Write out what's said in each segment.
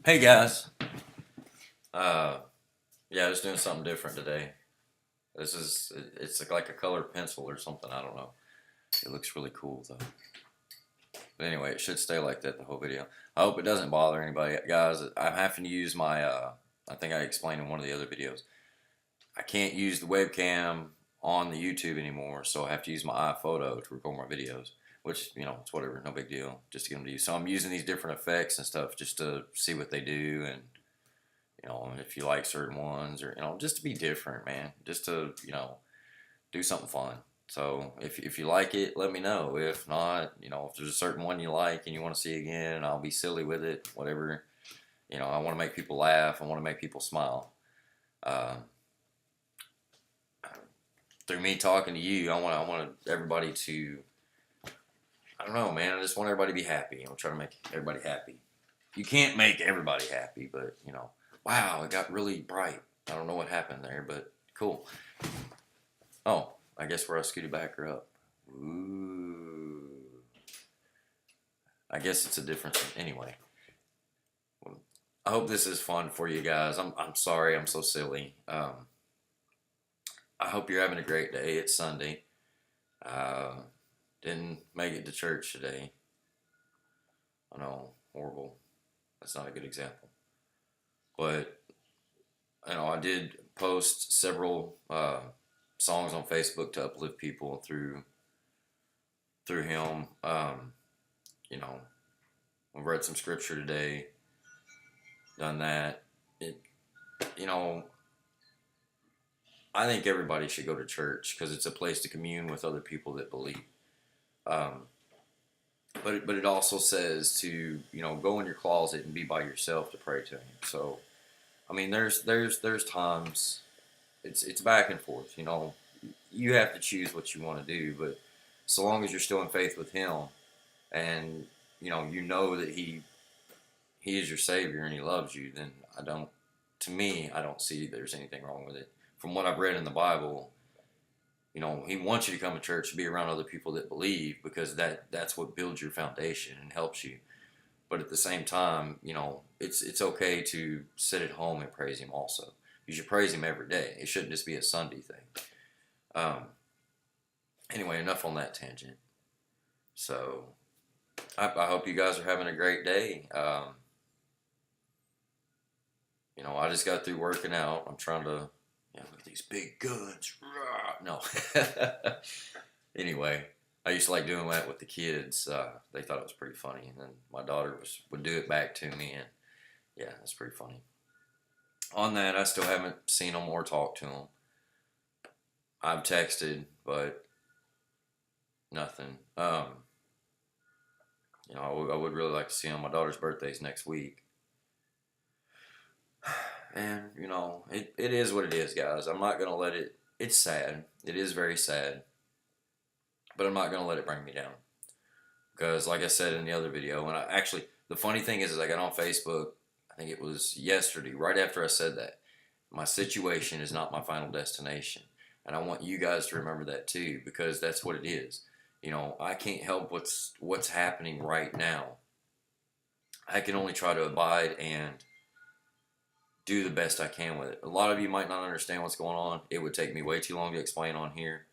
Hey guys, uh, yeah, I was doing something different today. It's like a colored pencil or something. I don't know. It looks really cool though. But anyway, it should stay like that the whole video. I hope it doesn't bother anybody, guys. I'm having to use my. I think I explained in one of the other videos. I can't use the webcam on the YouTube anymore, so I have to use my iPhoto to record my videos. Which it's whatever, no big deal. Just to get them to use. So I'm using these different effects and stuff just to see what they do and if you like certain ones or, just to be different, man, just to, do something fun. So if you like it, let me know. If not, if there's a certain one you like and you want to see again, I'll be silly with it, whatever. I want to make people laugh. I want to make people smile. Uh, Through me talking to you, I want everybody to, I don't know, man. I just want everybody to be happy. I'm trying to make everybody happy. You can't make everybody happy, but, wow, it got really bright. I don't know what happened there, but cool. Oh, I guess where I scooted back her up. Ooh. I guess it's a difference. Anyway, I hope this is fun for you guys. I'm sorry I'm so silly. I hope you're having a great day. It's Sunday. Uh, didn't make it to church today. I know, horrible. That's not a good example. But I did post several songs on Facebook to uplift people through him. You know, I've read some scripture today, done that. It, you know, I think everybody should go to church because it's a place to commune with other people that believe. Um, but it also says to go in your closet and be by yourself to pray to Him. So I mean, there's times it's back and forth. You have to choose what you want to do, but so long as you're still in faith with Him, and you know that He is your Savior and He loves you, then to me, I don't see there's anything wrong with it. From what I've read in the Bible, He wants you to come to church and be around other people that believe because that's what builds your foundation and helps you. But at the same time, it's okay to sit at home and praise Him also. You should praise Him every day. It shouldn't just be a Sunday thing. Um, anyway, enough on that tangent. So I hope you guys are having a great day. I just got through working out. I'm trying to, look at these big guns. No. Anyway, I used to like doing that with the kids. They thought it was pretty funny, and then my daughter would do it back to me, and yeah, it's pretty funny. On that, I still haven't seen them or talked to them. I've texted, but nothing. I would really like to see them. My daughter's birthday's next week, and it is what it is, guys. I'm not gonna let it. It's sad. It is very sad, but I'm not gonna let it bring me down. Because, like I said in the other video, and the funny thing is I got on Facebook. I think it was yesterday, right after I said that. My situation is not my final destination, and I want you guys to remember that too, because that's what it is. I can't help what's happening right now. I can only try to abide and do the best I can with it. A lot of you might not understand what's going on. It would take me way too long to explain on here.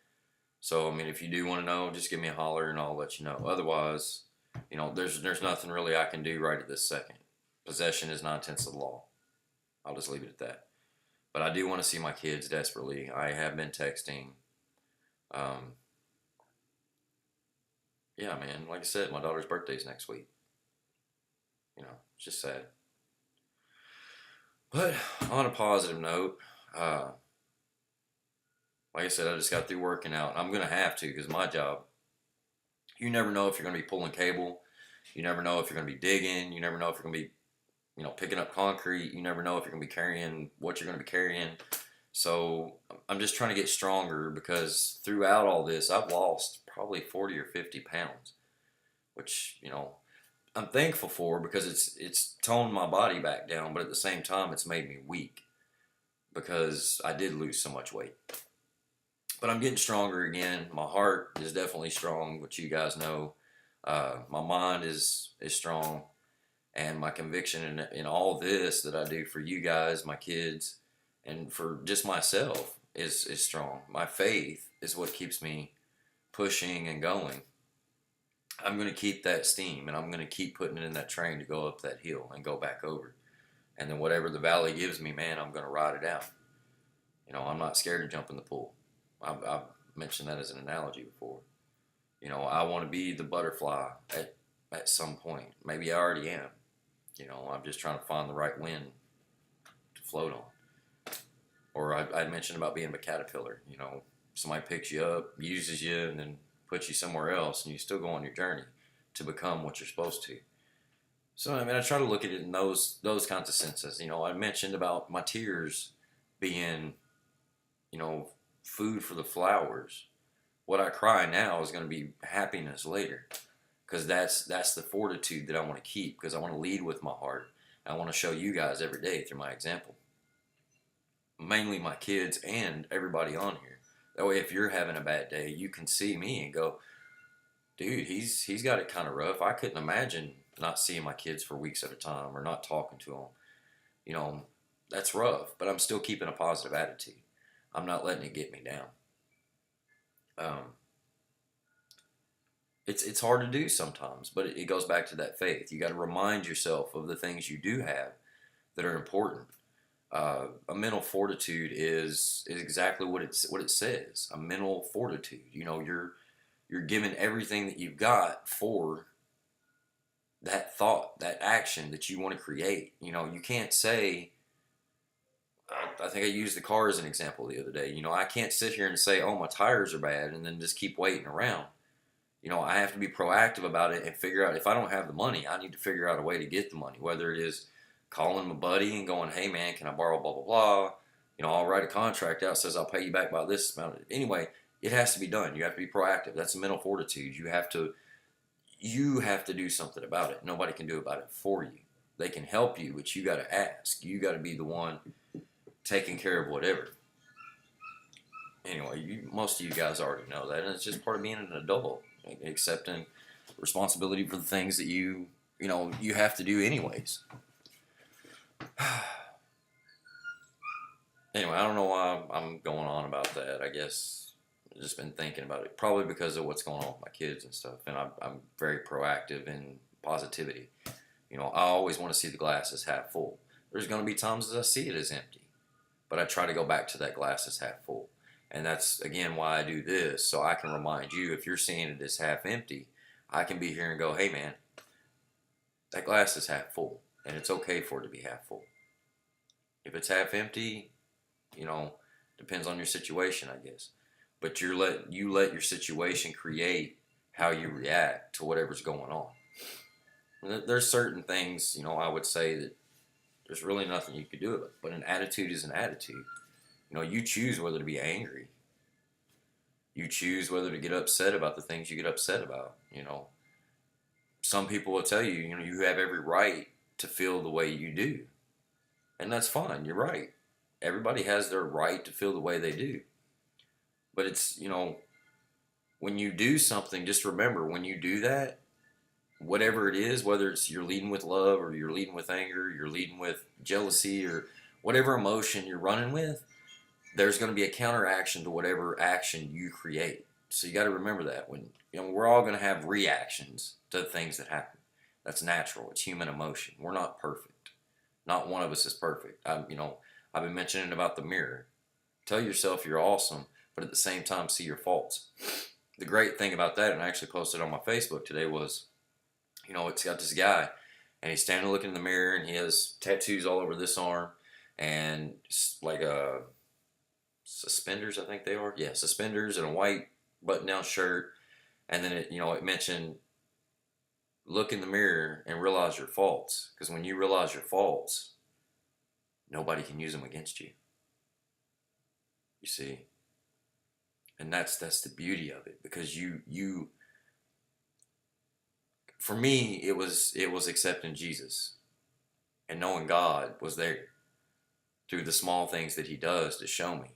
So, I mean, if you do want to know, just give me a holler and I'll let you know. Otherwise, there's nothing really I can do right at this second. Possession is 9/10 of the law. I'll just leave it at that. But I do want to see my kids desperately. I have been texting. Um, yeah, man. Like I said, my daughter's birthday's next week. It's just sad. But on a positive note, uh, like I said, I just got through working out. I'm going to have to because my job, you never know if you're going to be pulling cable. You never know if you're going to be digging. You never know if you're going to be, picking up concrete. You never know if you're going to be carrying what you're going to be carrying. So I'm just trying to get stronger because throughout all this, I've lost probably 40 or 50 pounds, which, I'm thankful for because it's toned my body back down, but at the same time, it's made me weak because I did lose so much weight. But I'm getting stronger again. My heart is definitely strong, which you guys know. My mind is strong, And my conviction in all this that I do for you guys, my kids, and for just myself is strong. My faith is what keeps me pushing and going. I'm going to keep that steam, and I'm going to keep putting it in that train to go up that hill and go back over. And then whatever the valley gives me, man, I'm going to ride it out. I'm not scared to jump in the pool. I've mentioned that as an analogy before. I want to be the butterfly at some point. Maybe I already am. I'm just trying to find the right wind to float on. Or I mentioned about being a caterpillar. Somebody picks you up, uses you, and then puts you somewhere else, and you still go on your journey to become what you're supposed to. So, I try to look at it in those kinds of senses. I mentioned about my tears being, food for the flowers. What I cry now is going to be happiness later, because that's the fortitude that I want to keep, because I want to lead with my heart. I want to show you guys every day through my example, mainly my kids and everybody on here. That way, if you're having a bad day, you can see me and go, dude, he's got it kind of rough. I couldn't imagine not seeing my kids for weeks at a time or not talking to them. That's rough, but I'm still keeping a positive attitude. I'm not letting it get me down. It's hard to do sometimes, but it goes back to that faith. You got to remind yourself of the things you do have that are important. A mental fortitude is exactly what it says. A mental fortitude. You're giving everything that you've got for that thought, that action that you want to create. You can't say. I think I used the car as an example the other day. I can't sit here and say, "Oh, my tires are bad," and then just keep waiting around. I have to be proactive about it and figure out, if I don't have the money, I need to figure out a way to get the money, whether it is calling my buddy and going, "Hey man, can I borrow blah, blah, blah?" I'll write a contract out that says I'll pay you back by this amount. Anyway, it has to be done. You have to be proactive. That's a mental fortitude. You have to do something about it. Nobody can do about it for you. They can help you, but you got to ask. You got to be the one taking care of whatever. Anyway, most of you guys already know that, and it's just part of being an adult. Accepting responsibility for the things that you have to do anyways. Anyway, I don't know why I'm going on about that. I guess I've just been thinking about it, probably because of what's going on with my kids and stuff, and I'm very proactive in positivity. I always want to see the glass as half full. There's going to be times as I see it as empty, but I try to go back to that glass as half full. And that's, again, why I do this, so I can remind you, if you're seeing it as half empty, I can be here and go, "Hey, man, that glass is half full, and it's okay for it to be half full." If it's half empty, depends on your situation, I guess. But you let your situation create how you react to whatever's going on. There's certain things, I would say that there's really nothing you could do about it. But an attitude is an attitude. You choose whether to be angry. You choose whether to get upset about the things you get upset about. Some people will tell you, you have every right to feel the way you do. And that's fine. You're right. Everybody has their right to feel the way they do. But it's, when you do something, just remember, when you do that, whatever it is, whether it's you're leading with love or you're leading with anger, you're leading with jealousy, or whatever emotion you're running with, there's going to be a counteraction to whatever action you create. So you got to remember that when we're all going to have reactions to things that happen. That's natural. It's human emotion. We're not perfect. Not one of us is perfect. I've been mentioning about the mirror. Tell yourself you're awesome, but at the same time see your faults. The great thing about that, and I actually posted on my Facebook today, was, it's got this guy, and he's standing looking in the mirror, and he has tattoos all over this arm, and like suspenders, I think they are. Yeah, suspenders and a white button-down shirt. And then it mentioned, look in the mirror and realize your faults. Because when you realize your faults, nobody can use them against you. You see? And that's the beauty of it. Because you for me, it was accepting Jesus and knowing God was there through the small things that he does to show me.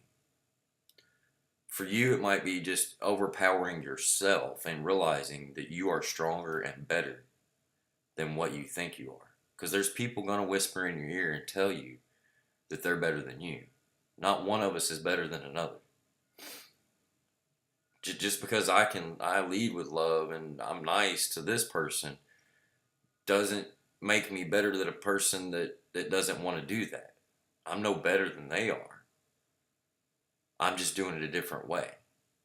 For you, it might be just overpowering yourself and realizing that you are stronger and better than what you think you are. Because there's people going to whisper in your ear and tell you that they're better than you. Not one of us is better than another. Just because I lead with love and I'm nice to this person doesn't make me better than a person that doesn't want to do that. I'm no better than they are. I'm just doing it a different way.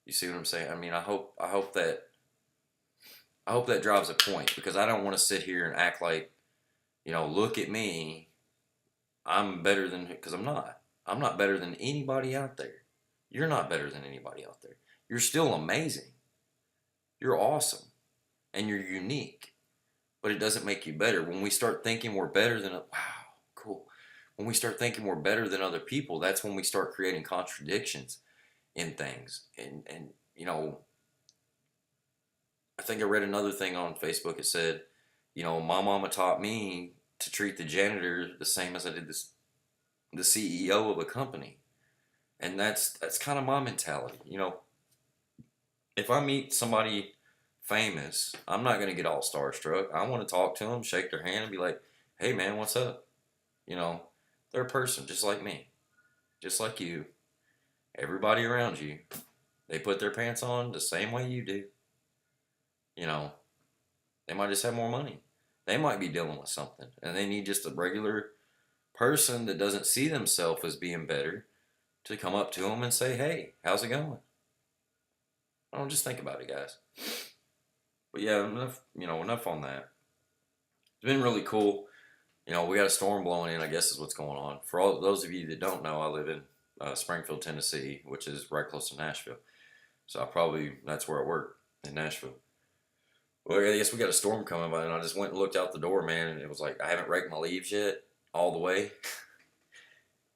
You see what I'm saying? I mean, I hope that drives a point, because I don't want to sit here and act like, look at me, I'm better than, because I'm not. I'm not better than anybody out there. You're not better than anybody out there. You're still amazing. You're awesome. And you're unique. But it doesn't make you better. When we start thinking we're better than, wow, cool. When we start thinking we're better than other people, that's when we start creating contradictions in things. And I think I read another thing on Facebook. It said, my mama taught me to treat the janitor the same as I did the CEO of a company. And that's kind of my mentality. If I meet somebody famous, I'm not going to get all starstruck. I want to talk to them, shake their hand, and be like, hey man, what's up? They're a person just like me, just like you. Everybody around you, they put their pants on the same way you do. They might just have more money. They might be dealing with something, and they need just a regular person that doesn't see themselves as being better to come up to them and say, hey, how's it going? I don't just think about it, guys. But yeah, enough on that. It's been really cool. We got a storm blowing in, I guess is what's going on. For all those of you that don't know, I live in Springfield, Tennessee, which is right close to Nashville. So that's where I work, in Nashville. Well, I guess we got a storm coming by, and I just went and looked out the door, man, and it was like, I haven't raked my leaves yet, all the way.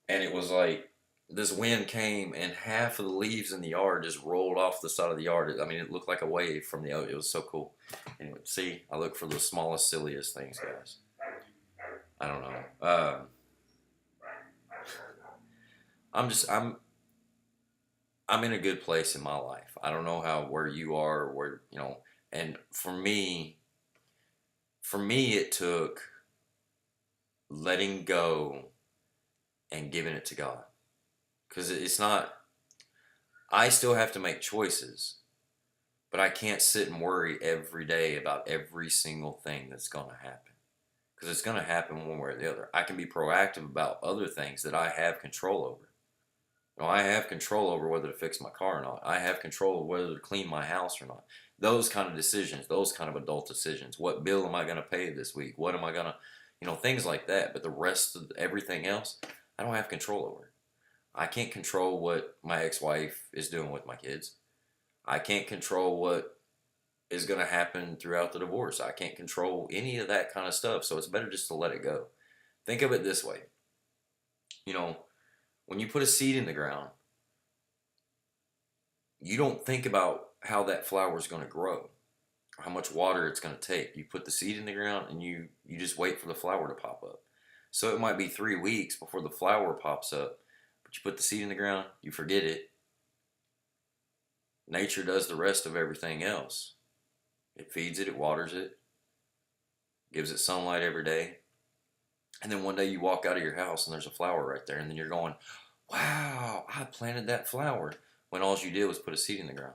And it was like, this wind came, and half of the leaves in the yard just rolled off the side of the yard. I mean, it looked like a wave from the ocean. It was so cool. Anyway, see, I look for the smallest, silliest things, guys. I don't know. I'm in a good place in my life. I don't know where you are, and for me, it took letting go and giving it to God. Because it's not, I still have to make choices, but I can't sit and worry every day about every single thing that's going to happen. Because it's going to happen one way or the other. I can be proactive about other things that I have control over. I have control over whether to fix my car or not. I have control over whether to clean my house or not. Those kind of decisions, those kind of adult decisions. What bill am I going to pay this week? What am I going to, things like that. But the rest of everything else, I don't have control over. I can't control what my ex-wife is doing with my kids. I can't control what is going to happen throughout the divorce. I can't control any of that kind of stuff. So it's better just to let it go. Think of it this way. When you put a seed in the ground, you don't think about how that flower is going to grow or how much water it's going to take. You put the seed in the ground and you just wait for the flower to pop up. So it might be 3 weeks before the flower pops up, but you put the seed in the ground, you forget it. Nature does the rest of everything else. It feeds it, it waters it, gives it sunlight every day. And then one day you walk out of your house and there's a flower right there, and then you're going, wow, I planted that flower, when all you did was put a seed in the ground.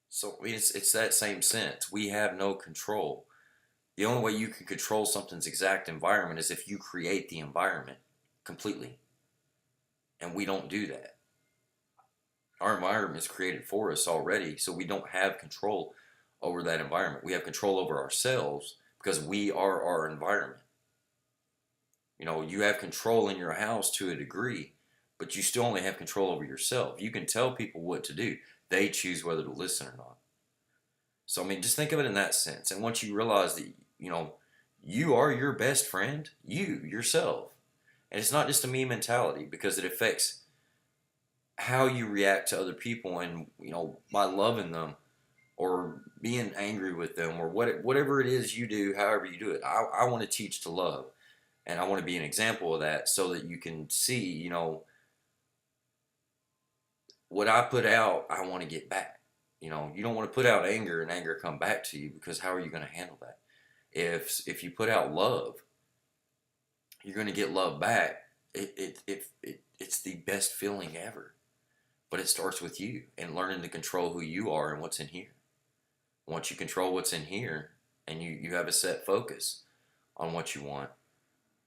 So it's that same sense. We have no control. The only way you can control something's exact environment is if you create the environment completely. And we don't do that. Our environment is created for us already, so we don't have control over that environment. We have control over ourselves because we are our environment. You have control in your house to a degree, but you still only have control over yourself. You can tell people what to do. They choose whether to listen or not. So, just think of it in that sense. And once you realize that, you are your best friend, yourself. And it's not just a me mentality, because it affects how you react to other people, and, by loving them or being angry with them or whatever it is you do, however you do it. I want to teach to love. And I want to be an example of that so that you can see, what I put out, I want to get back. You don't want to put out anger and anger come back to you, because how are you going to handle that? If you put out love, you're going to get love back. It's the best feeling ever. But it starts with you and learning to control who you are and what's in here. Once you control what's in here and you have a set focus on what you want,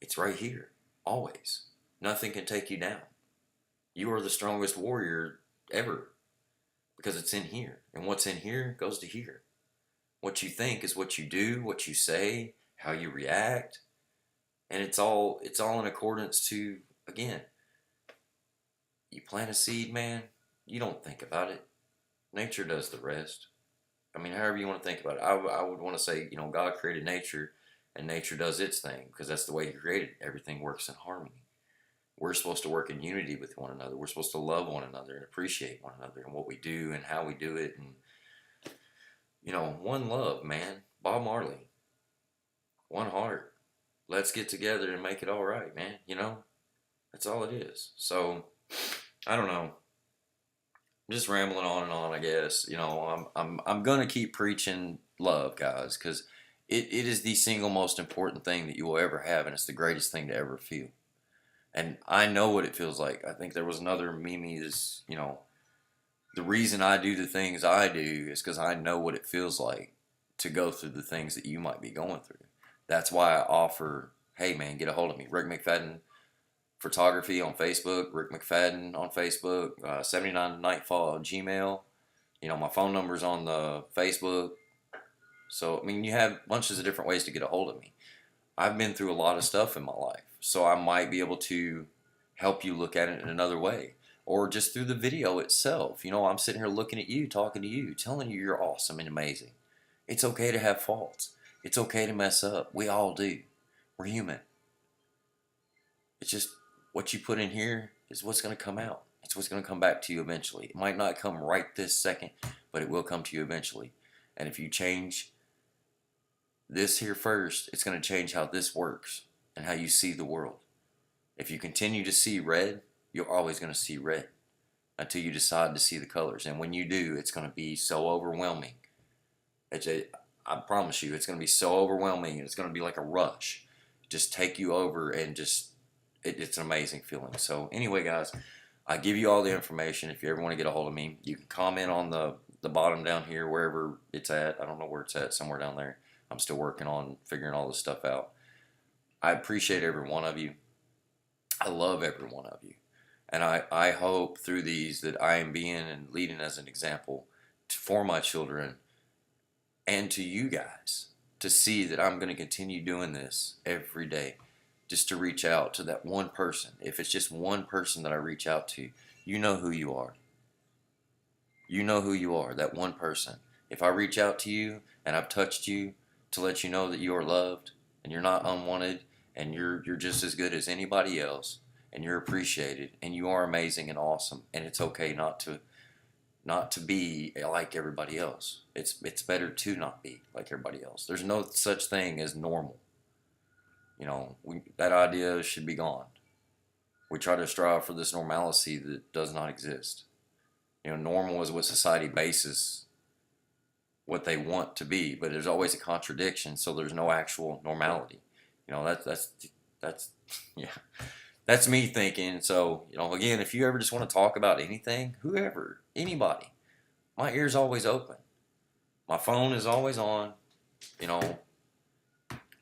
it's right here, always. Nothing can take you down. You are the strongest warrior ever because it's in here. And what's in here goes to here. What you think is what you do, what you say, how you react. And it's all in accordance to, again, you plant a seed, man, you don't think about it. Nature does the rest. I mean, however you want to think about it. I would want to say, God created nature and nature does its thing because that's the way He created it. Everything works in harmony. We're supposed to work in unity with one another. We're supposed to love one another and appreciate one another and what we do and how we do it. And, one love, man. Bob Marley. One heart. Let's get together and make it all right, man. That's all it is. So, I don't know. I'm just rambling on and on, I guess. I'm gonna keep preaching love, guys, because it is the single most important thing that you will ever have, and it's the greatest thing to ever feel. And I know what it feels like. I think there was another meme that's, the reason I do the things I do is because I know what it feels like to go through the things that you might be going through. That's why I offer, hey man, get a hold of me. Rick McFadden Photography on Facebook, Rick McFadden on Facebook, 79 Nightfall Gmail. My phone number's on the Facebook. So, you have bunches of different ways to get a hold of me. I've been through a lot of stuff in my life, so I might be able to help you look at it in another way. Or just through the video itself. I'm sitting here looking at you, talking to you, telling you you're awesome and amazing. It's okay to have faults. It's okay to mess up. We all do. We're human. It's just what you put in here is what's going to come out. It's what's going to come back to you eventually. It might not come right this second, but it will come to you eventually. And if you change this here first, it's going to change how this works and how you see the world. If you continue to see red, you're always going to see red until you decide to see the colors. And when you do, it's going to be so overwhelming. I promise you, it's going to be so overwhelming. It's going to be like a rush. Just take you over and it's an amazing feeling. So anyway, guys, I give you all the information. If you ever want to get a hold of me, you can comment on the bottom down here, wherever it's at. I don't know where it's at, somewhere down there. I'm still working on figuring all this stuff out. I appreciate every one of you. I love every one of you. And I hope through these that I am being and leading as an example for my children and to you guys to see that I'm going to continue doing this every day. Just to reach out to that one person. If it's just one person that I reach out to, you know who you are. You know who you are, that one person. If I reach out to you and I've touched you to let you know that you are loved and you're not unwanted and you're just as good as anybody else and you're appreciated and you are amazing and awesome and it's okay not to be like everybody else. It's better to not be like everybody else. There's no such thing as normal. That idea should be gone. We try to strive for this normalcy that does not exist. Normal is what society bases what they want to be, but there's always a contradiction, so there's no actual normality. That's yeah. That's me thinking. So, again, if you ever just want to talk about anything, whoever, anybody, my ear's always open. My phone is always on.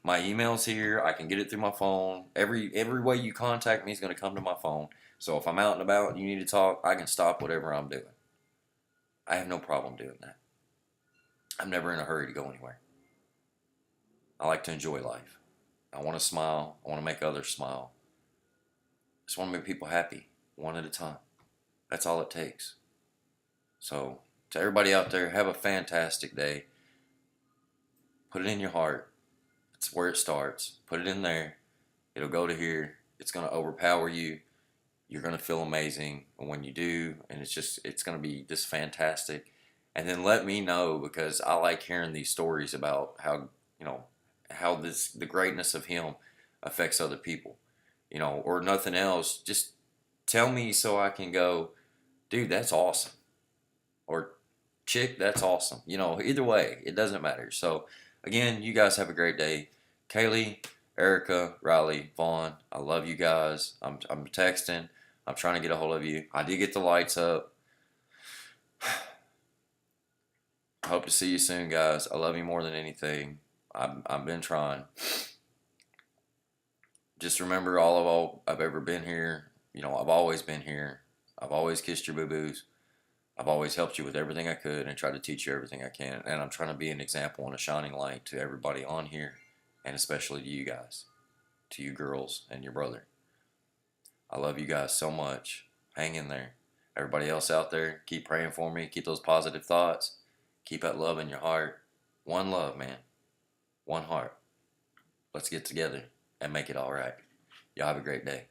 My email's here. I can get it through my phone. Every way you contact me is going to come to my phone. So if I'm out and about and you need to talk, I can stop whatever I'm doing. I have no problem doing that. I'm never in a hurry to go anywhere. I like to enjoy life. I want to smile. I want to make others smile. I just want to make people happy, one at a time. That's all it takes. So to everybody out there, have a fantastic day. Put it in your heart. It's where it starts. Put it in there. It'll go to here. It's going to overpower you. You're going to feel amazing when you do. And it's going to be just fantastic. And then let me know, because I like hearing these stories about how the greatness of him affects other people, or nothing else. Just tell me so I can go, dude, that's awesome. Or chick, that's awesome. Either way, it doesn't matter. So again, you guys have a great day. Kaylee, Erica, Riley, Vaughn, I love you guys. I'm texting. I'm trying to get a hold of you. I did get the lights up. I hope to see you soon, guys. I love you more than anything. I've been trying. Just remember, all I've ever been here. You know, I've always been here. I've always kissed your boo boos. I've always helped you with everything I could and tried to teach you everything I can. And I'm trying to be an example and a shining light to everybody on here, and especially to you guys, to you girls and your brother. I love you guys so much. Hang in there. Everybody else out there, keep praying for me. Keep those positive thoughts. Keep that love in your heart. One love, man. One heart. Let's get together and make it all right. Y'all have a great day.